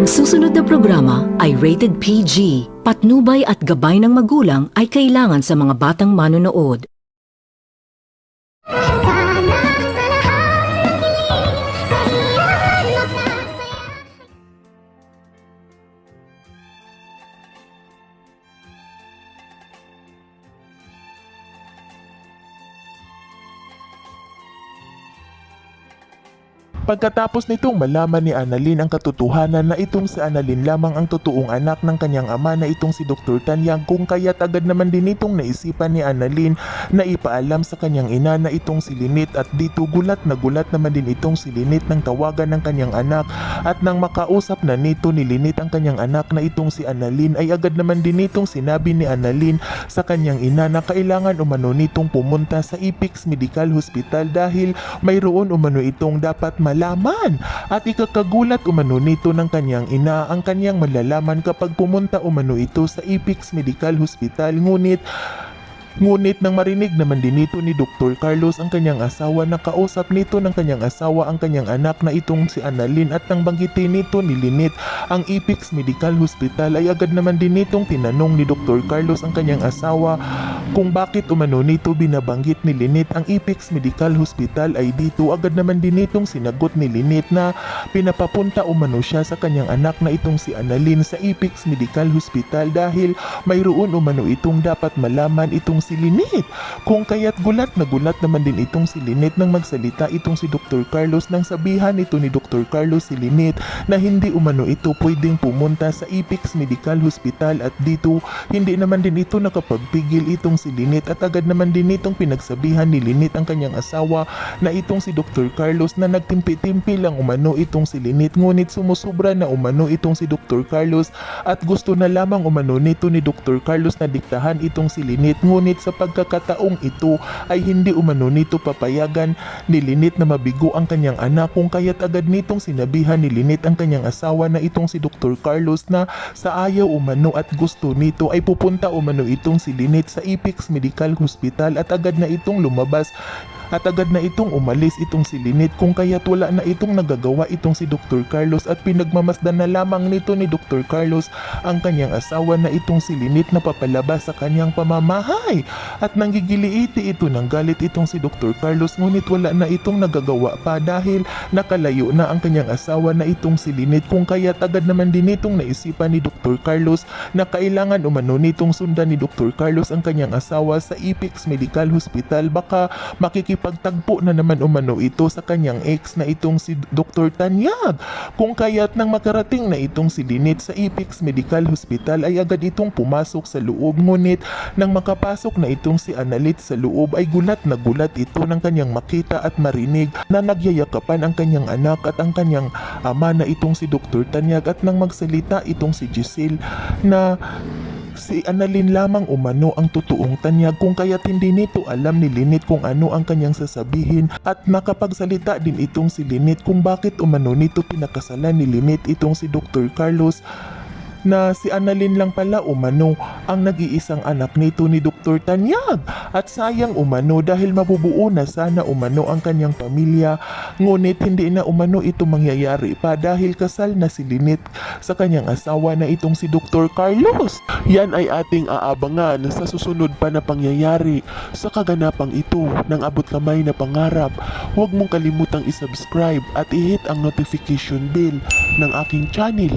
susunod na programa ay rated PG. Patnubay at gabay ng magulang ay kailangan sa mga batang manonood. Pagkatapos nitong malaman ni Annalyn ang katotohanan na itong si Annalyn lamang ang totoong anak ng kanyang ama na itong si Dr. Tanyag, kung kaya't agad naman din itong naisipan ni Annalyn na ipaalam sa kanyang ina na itong si Lynette, at dito gulat naman din itong si Lynette ng tawagan ng kanyang anak, at nang makausap na nito ni Lynette ang kanyang anak na itong si Annalyn ay agad naman din itong sinabi ni Annalyn sa kanyang ina na kailangan umano nitong pumunta sa Ipix Medical Hospital dahil mayroon umano itong dapat malaman, at ikakagulat umano nito ng kanyang ina ang kanyang malalaman kapag pumunta umano ito sa Ipix Medical Hospital. Ngunit nang marinig naman din nito ni Dr. Carlos ang kanyang asawa, nakausap nito ng kanyang asawa ang kanyang anak na itong si Annalyn, at nang banggitin nito ni Lynette ang Ipix Medical Hospital ay agad naman din nitong tinanong ni Dr. Carlos ang kanyang asawa kung bakit umano nito binabanggit ni Lynette ang Ipix Medical Hospital. Ay dito agad naman din nitong sinagot ni Lynette na pinapapunta umano siya sa kanyang anak na itong si Annalyn sa Ipix Medical Hospital dahil mayroon umano itong dapat malaman itong si Lynette, kung kaya't gulat naman din itong si Lynette nang magsalita itong si Dr. Carlos nang sabihan ito ni Dr. Carlos si Lynette na hindi umano ito pwedeng pumunta sa Ipix Medical Hospital, at dito hindi naman din ito nakapagpigil itong si Lynette, at agad naman din itong pinagsabihan ni Lynette ang kanyang asawa na itong si Dr. Carlos na nagtimpi-timpi lang umano itong si Lynette, ngunit sumusubra na umano itong si Dr. Carlos at gusto na lamang umano nito ni Dr. Carlos na diktahan itong si Lynette, ngunit sa pagkakataong ito ay hindi umano nito papayagan ni Lynette na mabigo ang kanyang anak, kung kaya't agad nitong sinabihan ni Lynette ang kanyang asawa na itong si Dr. Carlos na sa ayaw umano at gusto nito ay pupunta umano itong si Lynette sa Ipix Medical Hospital, at agad na itong lumabas at agad na itong umalis itong si Lynette, kung kaya't wala na itong nagagawa itong si Dr. Carlos at pinagmamasdan na lamang nito ni Dr. Carlos ang kanyang asawa na itong si Lynette na papalabas sa kanyang pamamahay, at nanggigiliiti ito ng galit itong si Dr. Carlos, ngunit wala na itong nagagawa pa dahil nakalayo na ang kanyang asawa na itong si Lynette, kung kaya't agad naman din itong naisipan ni Dr. Carlos na kailangan umano nitong sundan ni Dr. Carlos ang kanyang asawa sa Ipix Medical Hospital, baka makikipagtagpo na naman umano ito sa kanyang ex na itong si Dr. Tanyag, kung kaya't nang makarating na itong si Lynette sa Ipix Medical Hospital ay agad itong pumasok sa loob, ngunit nang makapasok na itong si Annalyn sa loob ay gulat na gulat ito ng kanyang makita at marinig na nagyayakapan ang kanyang anak at ang kanyang ama na itong si Dr. Tanyag, at nang magsalita itong si Giselle na si Annalyn lamang umano ang totoong tanyag, kung kaya't hindi nito alam ni Lynette kung ano ang kanyang sasabihin, at nakapagsalita din itong si Lynette kung bakit umano nito pinakasalan ni Lynette itong si Dr. Carlos na si Annalyn lang pala umano ang nag-iisang anak nito ni Dr. Tanyag, at sayang umano dahil mabubuo na sana umano ang kanyang pamilya, ngunit hindi na umano ito mangyayari pa dahil kasal na si Lynette sa kanyang asawa na itong si Dr. Carlos. Yan ay ating aabangan sa susunod pa na pangyayari sa kaganapang ito ng abot kamay na pangarap. Huwag mong kalimutang isubscribe at i-hit ang notification bell ng aking channel.